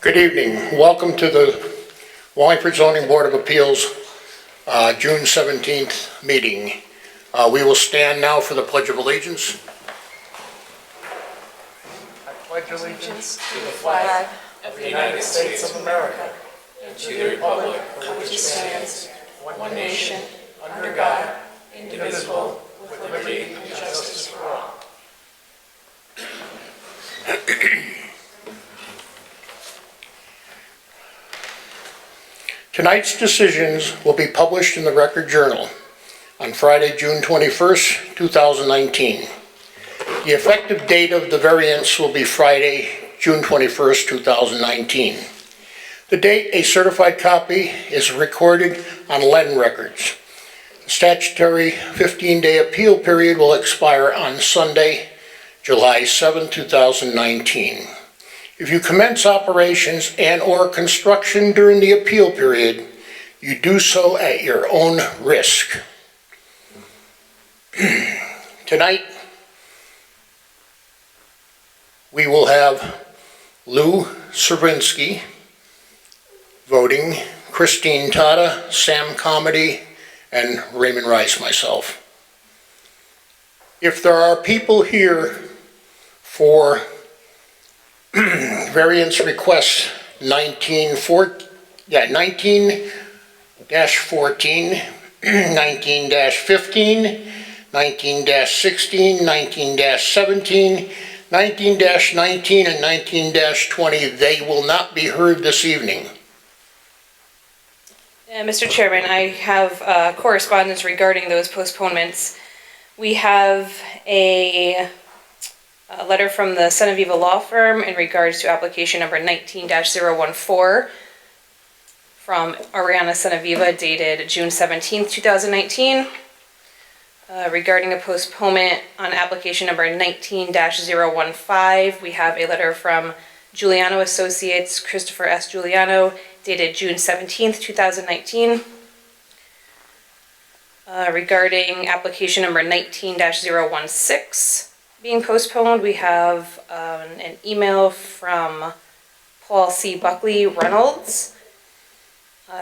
Good evening. Welcome to the Wallingford Zoning Board of Appeals June 17th meeting. We will stand now for the Pledge of Allegiance. I pledge allegiance to the flag of the United States of America and to the republic for which it stands, one nation, under God, indivisible, with liberty and justice for all. Tonight's decisions will be published in the Record Journal on Friday, June 21st, 2019. The effective date of the variance will be Friday, June 21st, 2019. The date a certified copy is recorded on Len records. The statutory 15-day appeal period will expire on Sunday, July 7, 2019. If you commence operations and/or construction during the appeal period, you do so at your own risk. Tonight, we will have Lou Cervinsky voting, Christine Tata, Sam Comedy, and Raymond Rice, myself. If there are people here for variance request 19-14, 19-14, 19-15, 19-16, 19-17, 19-19, and 19-20, they will not be heard this evening. Mr. Chairman, I have correspondence regarding those postponements. We have a letter from the Senaviva Law Firm in regards to application number 19-014 from Ariana Senaviva dated June 17th, 2019. Regarding a postponement on application number 19-015, we have a letter from Giuliano Associates, Christopher S. Giuliano, dated June 17th, 2019. Regarding application number 19-016 being postponed, we have an email from Paul C. Buckley Reynolds,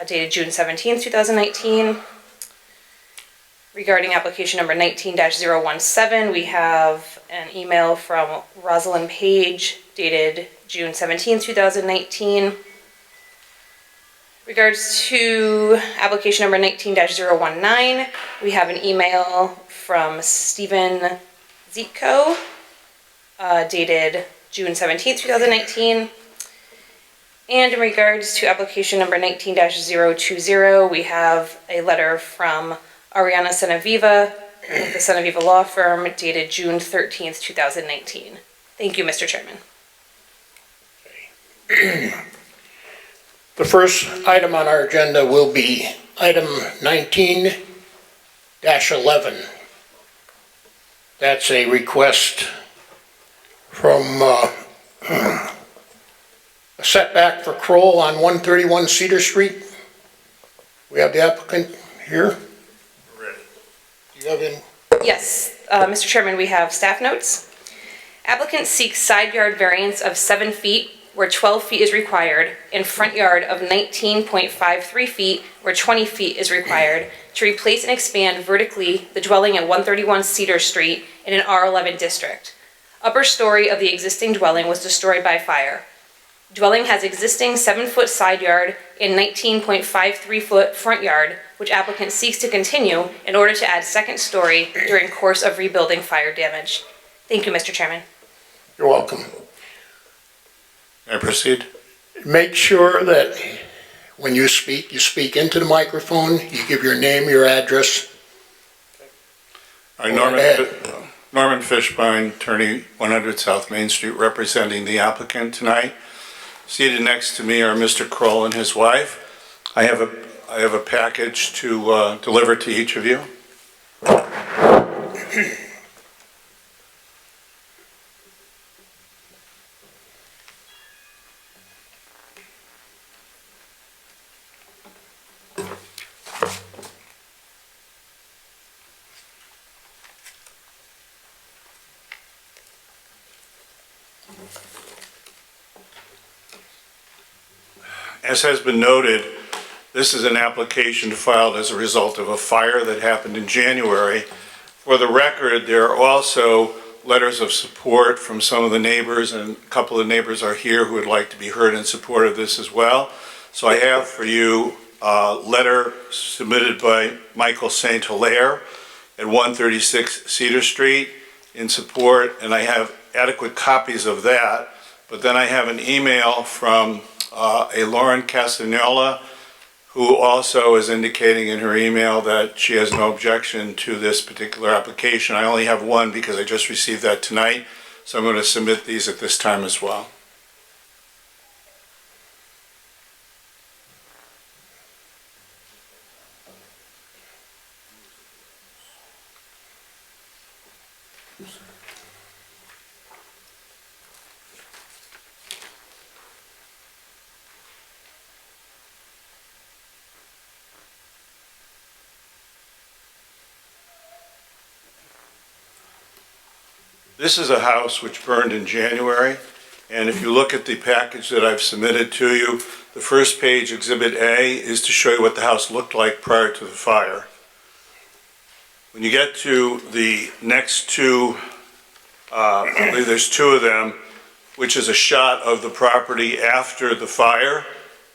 dated June 17th, 2019. Regarding application number 19-017, we have an email from Rosalind Page, dated June 17th, 2019. Regards to application number 19-019, we have an email from Stephen Zitko, dated June 17th, 2019. And in regards to application number 19-020, we have a letter from Ariana Senaviva of the Senaviva Law Firm, dated June 13th, 2019. Thank you, Mr. Chairman. The first item on our agenda will be item 19-11. That's a request from a setback for Kroll on 131 Cedar Street. We have the applicant here. Ready. Do you have any? Yes, Mr. Chairman, we have staff notes. Applicant seeks side yard variance of 7 feet where 12 feet is required, and front yard of 19.53 feet where 20 feet is required to replace and expand vertically the dwelling at 131 Cedar Street in an R11 district. Upper story of the existing dwelling was destroyed by fire. Dwelling has existing 7-foot side yard and 19.53-foot front yard, which applicant seeks to continue in order to add second story during course of rebuilding fire damage. Thank you, Mr. Chairman. You're welcome. May I proceed? Make sure that when you speak into the microphone, you give your name, your address. Norman Fishbein, attorney, 100 South Main Street, representing the applicant tonight. Seated next to me are Mr. Kroll and his wife. I have a package to deliver to each of you. As has been noted, this is an application filed as a result of a fire that happened in January. For the record, there are also letters of support from some of the neighbors, and a couple of neighbors are here who would like to be heard in support of this as well. So I have for you a letter submitted by Michael St. Hilaire at 136 Cedar Street in support, and I have adequate copies of that. But then I have an email from a Lauren Castagnola, who also is indicating in her email that she has no objection to this particular application. I only have one because I just received that tonight, so I'm going to submit these at this time as well. This is a house which burned in January, and if you look at the package that I've submitted to you, the first page, Exhibit A, is to show you what the house looked like prior to the fire. When you get to the next two, I believe there's two of them, which is a shot of the property after the fire,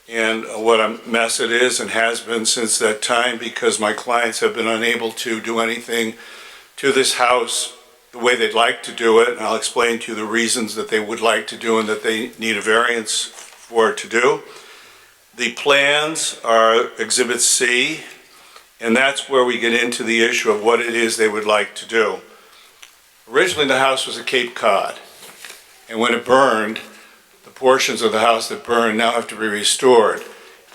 and what a mess it is and has been since that time, because my clients have been unable to do anything to this house the way they'd like to do it, and I'll explain to you the reasons that they would like to do and that they need a variance for it to do. The plans are Exhibit C, and that's where we get into the issue of what it is they would like to do. Originally, the house was a Cape Cod, and when it burned, the portions of the house that burned now have to be restored.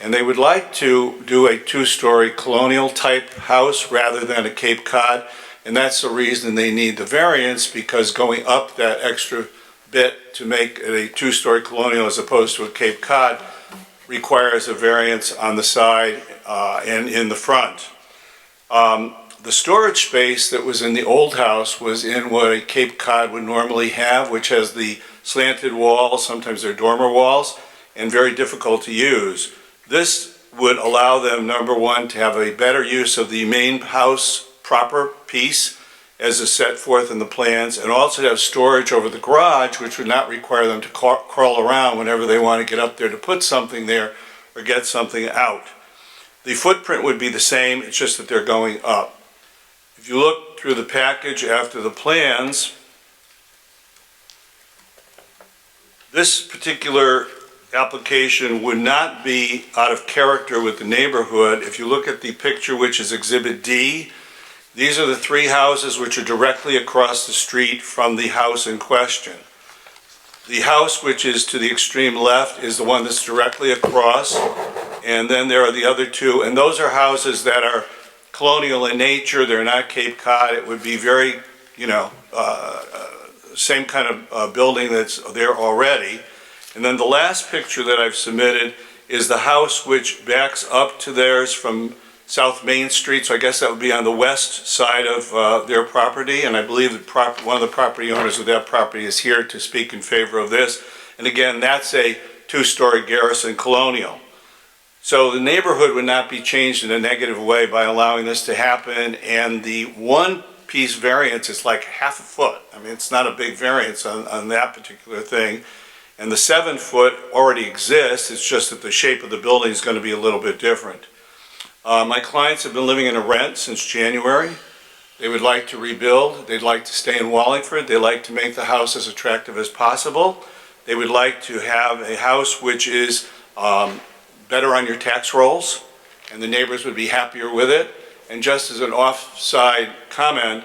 And they would like to do a two-story colonial type house rather than a Cape Cod. And that's the reason they need the variance, because going up that extra bit to make it a two-story colonial as opposed to a Cape Cod requires a variance on the side and in the front. The storage space that was in the old house was in what a Cape Cod would normally have, which has the slanted walls, sometimes they're dormer walls, and very difficult to use. This would allow them, number one, to have a better use of the main house proper piece as is set forth in the plans, and also to have storage over the garage, which would not require them to crawl around whenever they want to get up there to put something there or get something out. The footprint would be the same, it's just that they're going up. If you look through the package after the plans, this particular application would not be out of character with the neighborhood. If you look at the picture, which is Exhibit D, these are the three houses which are directly across the street from the house in question. The house which is to the extreme left is the one that's directly across, and then there are the other two, and those are houses that are colonial in nature. They're not Cape Cod. It would be very, same kind of building that's there already. And then the last picture that I've submitted is the house which backs up to theirs from South Main Street, so I guess that would be on the west side of their property, and I believe that one of the property owners of that property is here to speak in favor of this. And again, that's a two-story garrison colonial. So the neighborhood would not be changed in a negative way by allowing this to happen, and the one-piece variance is like half a foot. I mean, it's not a big variance on that particular thing. And the 7 foot already exists, it's just that the shape of the building is going to be a little bit different. My clients have been living in a rent since January. They would like to rebuild. They'd like to stay in Wallingford. They'd like to make the house as attractive as possible. They would like to have a house which is better on your tax rolls, and the neighbors would be happier with it. And just as an offside comment,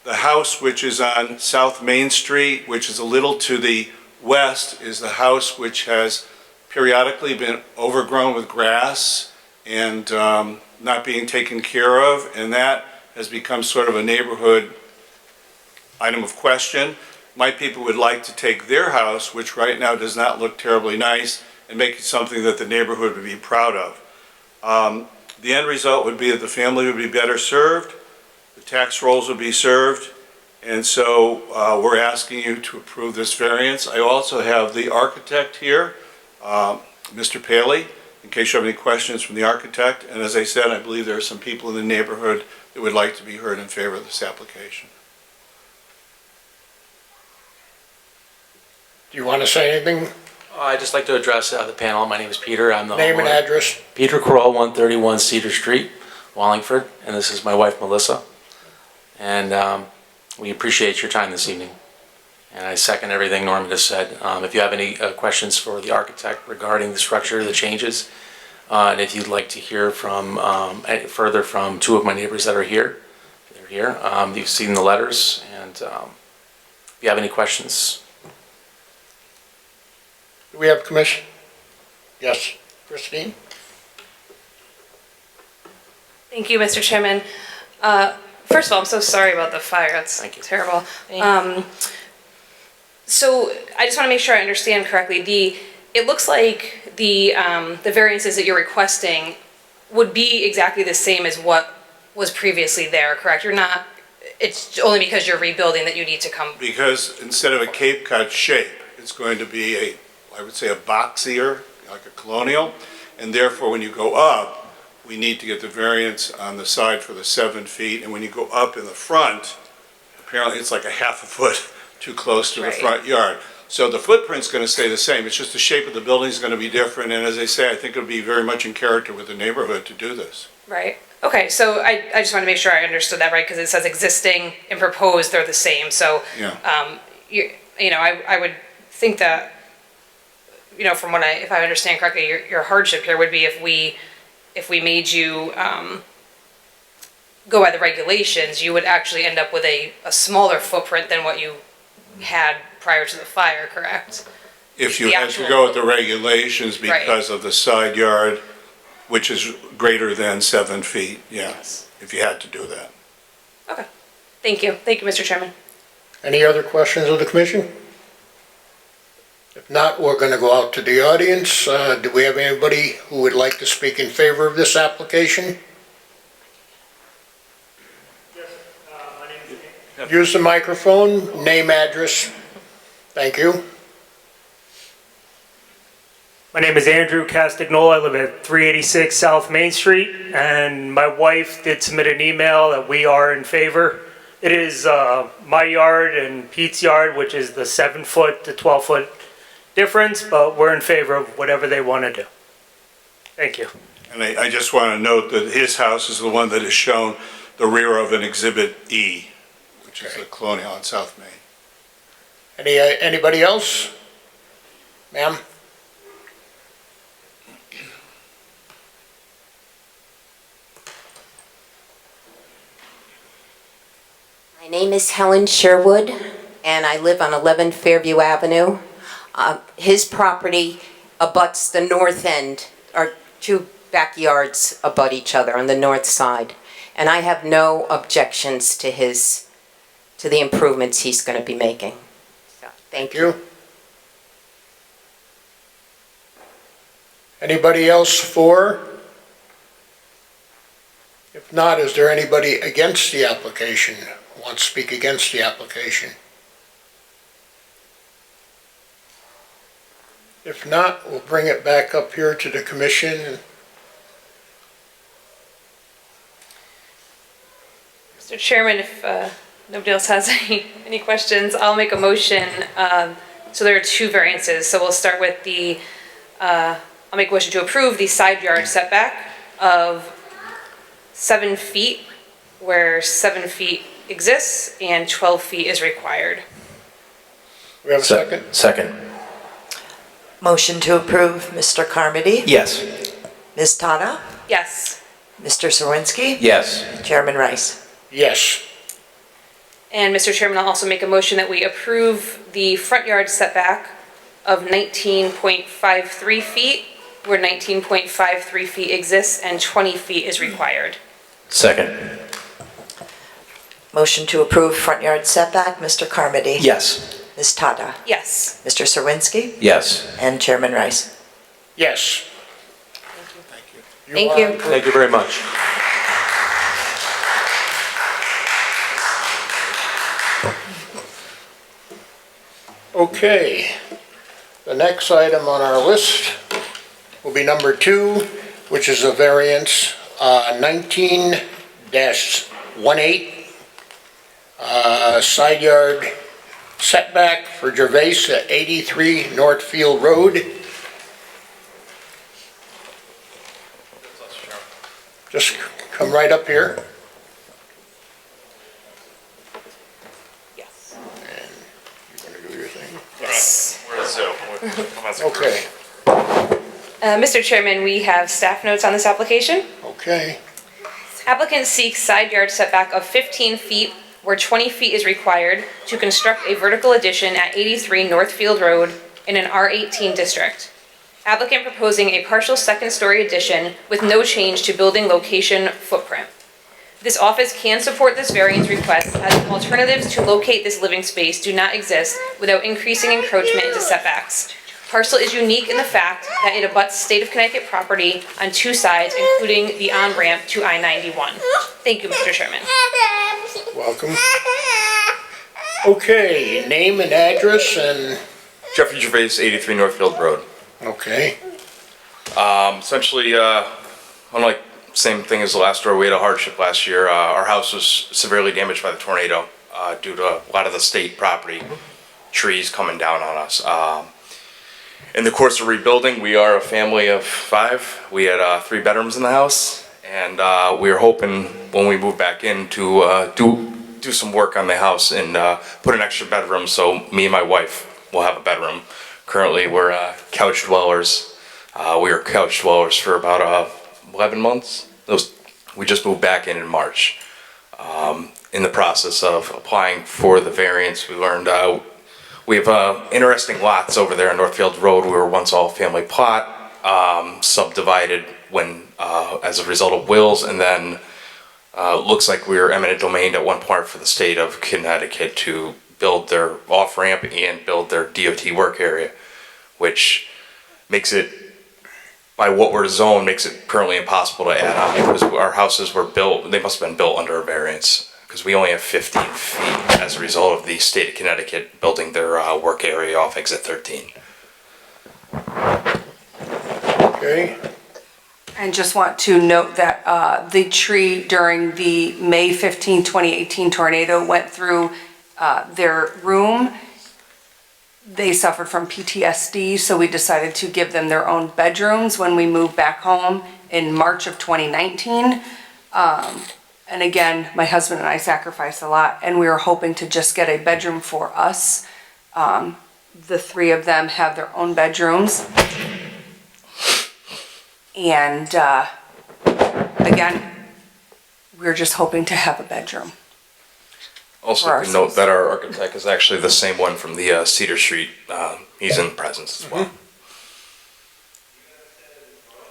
the house which is on South Main Street, which is a little to the west, is the house which has periodically been overgrown with grass and not being taken care of, and that has become sort of a neighborhood item of question. My people would like to take their house, which right now does not look terribly nice, and make it something that the neighborhood would be proud of. The end result would be that the family would be better served, the tax rolls would be served, and so we're asking you to approve this variance. I also have the architect here, Mr. Paley, in case you have any questions from the architect. And as I said, I believe there are some people in the neighborhood that would like to be heard in favor of this application. Do you want to say anything? I'd just like to address the panel. My name is Peter. I'm the Name and homeowner. address. Peter Kroll, 131 Cedar Street, Wallingford, and this is my wife, Melissa. And we appreciate your time this evening. And I second everything Norman just said. If you have any questions for the architect regarding the structure, the changes, and if you'd like to hear from further from two of my neighbors that are here, they're here. You've seen the letters, and if you have any questions. Do we have commission? Yes, Christine? Thank you, Mr. Chairman. First of all, I'm so sorry about the fire. That's Thank you. terrible. So I just want to make sure I understand correctly. It looks like the variances that you're requesting would be exactly the same as what was previously there, correct? You're not, it's only because you're rebuilding that you need to come. Because instead of a Cape Cod shape, it's going to be I would say a boxier, like a colonial, and therefore when you go up, we need to get the variance on the side for the 7 feet, and when you go up in the front, apparently it's like a half a foot too close to the Right. front yard. So the footprint's going to stay the same, it's just the shape of the building is going to be different, and as I say, I think it'll be very much in character with the neighborhood to do this. Right. Okay, so I just want to make sure I understood that right, because it says existing and proposed, they're the same. So, Yeah. I would think that, from what if I understand correctly, your hardship here would be if we made you go by the regulations, you would actually end up with a smaller footprint than what you had prior to the fire, correct? If you The had actual- to go with the regulations because of the side yard, which is greater than 7 feet, yes, if you had to do that. Okay. Thank you, Mr. Chairman. Any other questions of the commission? If not, we're going to go out to the audience. Do we have anybody who would like to speak in favor of this application? My name is Use the microphone, name, address. Thank you. My name is Andrew Castagnola. I live at 386 South Main Street, and my wife did submit an email that we are in favor. It is my yard and Pete's yard, which is the 7-foot to 12-foot difference, but we're in favor of whatever they want to do. Thank you. And I just want to note that his house is the one that is shown the rear of an Exhibit E, which is the colonial on South Main. Anybody else? Ma'am? My name is Helen Sherwood, and I live on 11 Fairview Avenue. His property abuts the north end, or two backyards abut each other on the north side. And I have no objections to the improvements he's going to be making. So, thank you. Anybody else for? If not, is there anybody against the application? Who wants to speak against the application? If not, we'll bring it back up here to the commission. Mr. Chairman, if nobody else has any questions, I'll make a motion. So there are two variances. So we'll start with I'll make a motion to approve the side yard setback of 7 feet, where 7 feet exists and 12 feet is required. We have a second? Second. Motion to approve, Mr. Carmody? Yes. Ms. Tata? Yes. Mr. Serwinski? Yes. Chairman Rice? Yes. And Mr. Chairman, I'll also make a motion that we approve the front yard setback of 19.53 feet, where 19.53 feet exists and 20 feet is required. Second. Motion to approve front yard setback, Mr. Carmody? Yes. Ms. Tata? Yes. Mr. Serwinski? Yes. And Chairman Rice? Yes. Thank are you. approved. Thank you very much. Okay. The next item on our list will will be number 2, which is a variance 19-18, side yard setback for Gervais at 83 Northfield Road. Just come right up here. Yes. And you're gonna do your thing. Yes. Okay, Mr. Chairman, we have staff notes on this application. okay. Applicant seeks side yard setback of 15 feet where 20 feet is required to construct a vertical addition at 83 Northfield Road in an R18 district. Applicant proposing a partial second-story addition with no change to building location footprint. This office can support this variance request as alternatives to locate this living space do not exist without increasing encroachment into setbacks. Parcel is unique in the fact that it abuts state of Connecticut property on 2 sides, including the on-ramp to I-91. Thank you, Mr. Chairman. Welcome. Okay, name and address and, Jeffrey Gervais, 83 Northfield Road. okay, Essentially, unlike same thing as the last door, we had a hardship last year. Our house was severely damaged by the tornado due to a lot of the state property trees coming down on us. In the course of rebuilding, we are a family of 5. We had 3 bedrooms in the house, and we were hoping when we move back in to do some work on the house and put an extra bedroom so me and my wife will have a bedroom. Currently, we're couch dwellers. We were couch dwellers for about 11 months. We just moved back in March. In the process of applying for the variance, we learned we have interesting lots over there on Northfield Road. We were once all family plot, subdivided when as a result of wills, and then looks like we were eminent domain at one point for the state of Connecticut to build their off-ramp and build their DOT work area, which makes it, by what we're zoned, makes it currently impossible to add on because our houses were built, they must have been built under a variance because we only have 15 feet as a result of the state of Connecticut building their work area off exit 13. okay, And just want to note that the tree during the May 15, 2018 tornado went through their room. They suffered from PTSD, so we decided to give them their own bedrooms when we moved back home in March of 2019. And again, my husband and I sacrificed a lot, and we were hoping to just get a bedroom for us. The 3 of them have their own bedrooms. And again, we're just hoping to have a bedroom. Also, to note that our architect is actually the same one from the Cedar Street. He's in presence as well.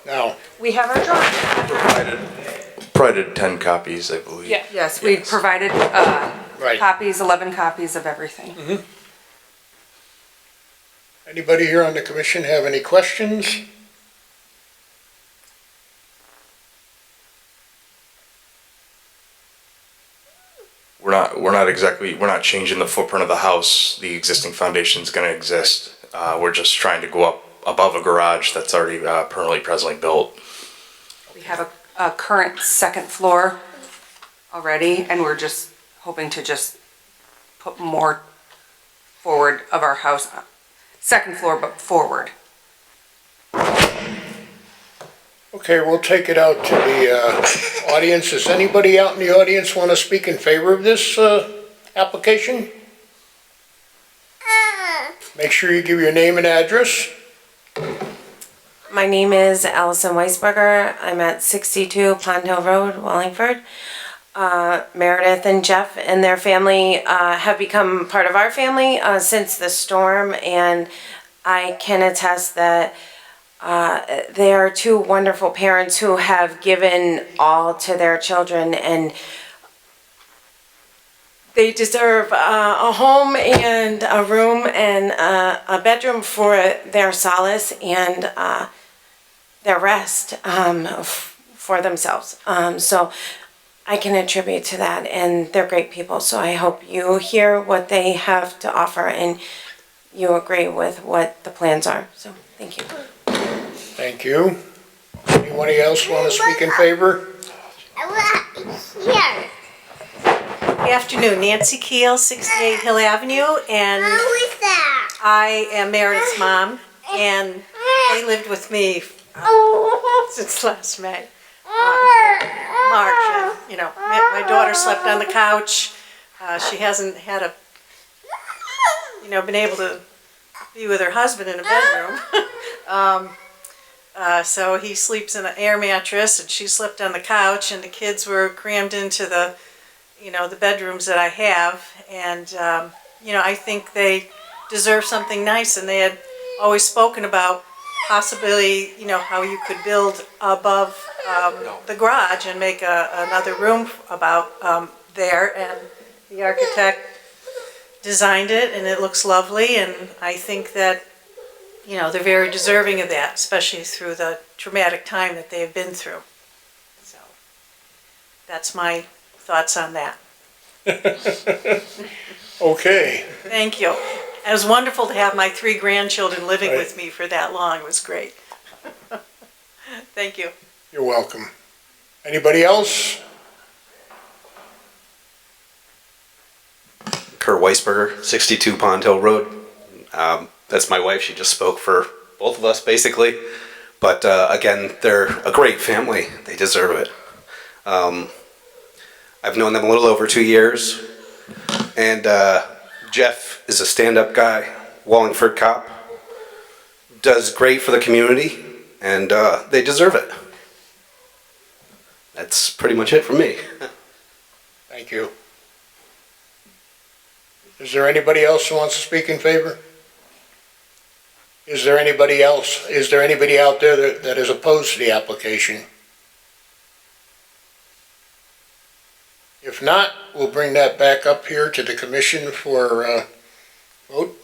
now, We have our drawing. Provided 10 copies, I believe. Yeah. Yes, we provided right. copies, 11 copies of everything. Anybody here on the commission have any questions? We're not changing the footprint of the house. The existing foundation is going to exist. We're just trying to go up above a garage that's already presently built. We have a current 2nd floor already, and we're just hoping to just put more forward of our house. 2nd floor, but forward. Okay, we'll take it out to the audience. Does anybody out in the audience want to speak in favor of this application? Make sure you give your name and address. My name is Allison Weisberger. I'm at 62 Pond Hill Road, Wallingford. Meredith and Jeff and their family have become part of our family since the storm, and I can attest that they are 2 wonderful parents who have given all to their children, and they deserve a home and a room and a bedroom for their solace and their rest for themselves. So I can attribute to that, and they're great people. So I hope you hear what they have to offer and you agree with what the plans are. So thank you. Thank you. Anybody else want to speak in favor? Here. Good afternoon, Nancy Keel, 68 Hill Avenue, and Who's that? I am Meredith's mom, and they lived with me since last May, March. And, you know, my daughter slept on the couch. She hasn't had been able to be with her husband in a bedroom. So he sleeps in an air mattress, and she slept on the couch, and the kids were crammed into the bedrooms that I have. And, I think they deserve something nice, and they had always spoken about possibly, how you could build above the garage and make another room about there. And the architect designed it, and it looks lovely, and I think that they're very deserving of that, especially through the traumatic time that they've been through. So that's my thoughts on that. Okay. Thank you. It was wonderful to have my 3 grandchildren living with me for that long. It was great. Thank you. You're welcome. Anybody else? Kurt Weisberger, 62 Pond Hill Road. That's my wife. She just spoke for both of us, basically. But again, they're a great family. They deserve it. I've known them a little over 2 years. And Jeff is a stand-up guy, Wallingford cop. Does great for the community, and they deserve it. That's pretty much it for me. Thank you. Is there anybody else who wants to speak in favor? Is there anybody else? Is there anybody out there that is opposed to the application? If not, we'll bring that back up here to the commission for vote.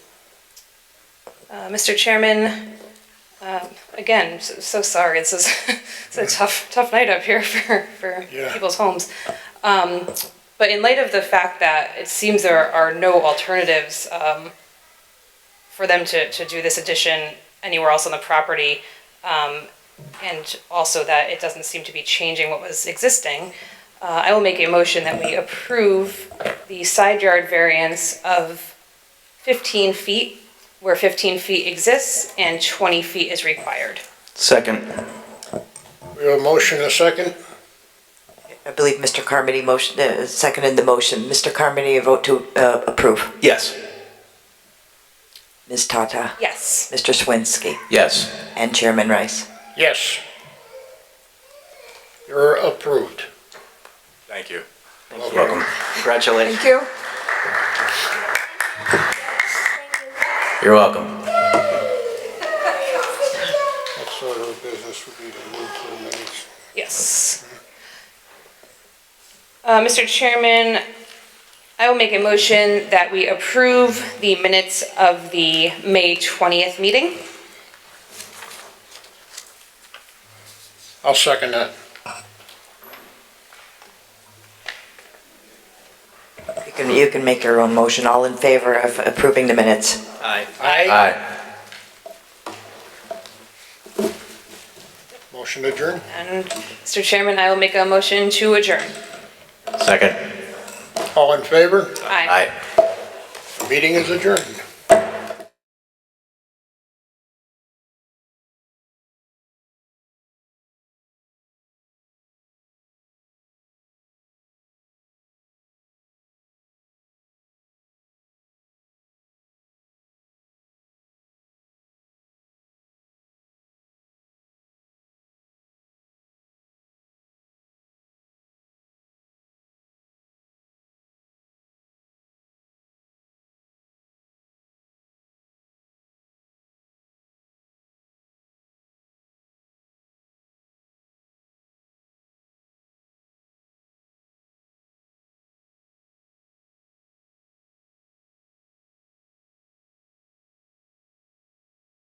Mr. Chairman, again, so sorry. It's a tough night up here for Yeah. people's homes. But in light of the fact that it seems there are no alternatives for them to do this addition anywhere else on the property, and also that it doesn't seem to be changing what was existing, I will make a motion that we approve the side yard variance of 15 feet, where 15 feet exists and 20 feet is required. Second. We have a motion and a second. I believe Mr. Carmody seconded the motion. Mr. Carmody, a vote to approve. Yes. Ms. Tata. Yes. Mr. Swinsky. Yes. And Chairman Rice. Yes. You're approved. Thank you. Okay. Welcome. Congratulations. Thank you. You're welcome. Next order of business would be to move to the minutes. Yes. Mr. Chairman, I will make a motion that we approve the minutes of the May 20th meeting. I'll second that. You can make your own motion. All in favor of approving the minutes? Aye. Aye. Motion adjourned. And Mr. Chairman, I will make a motion to adjourn. Second. All in favor? Aye. Meeting is adjourned.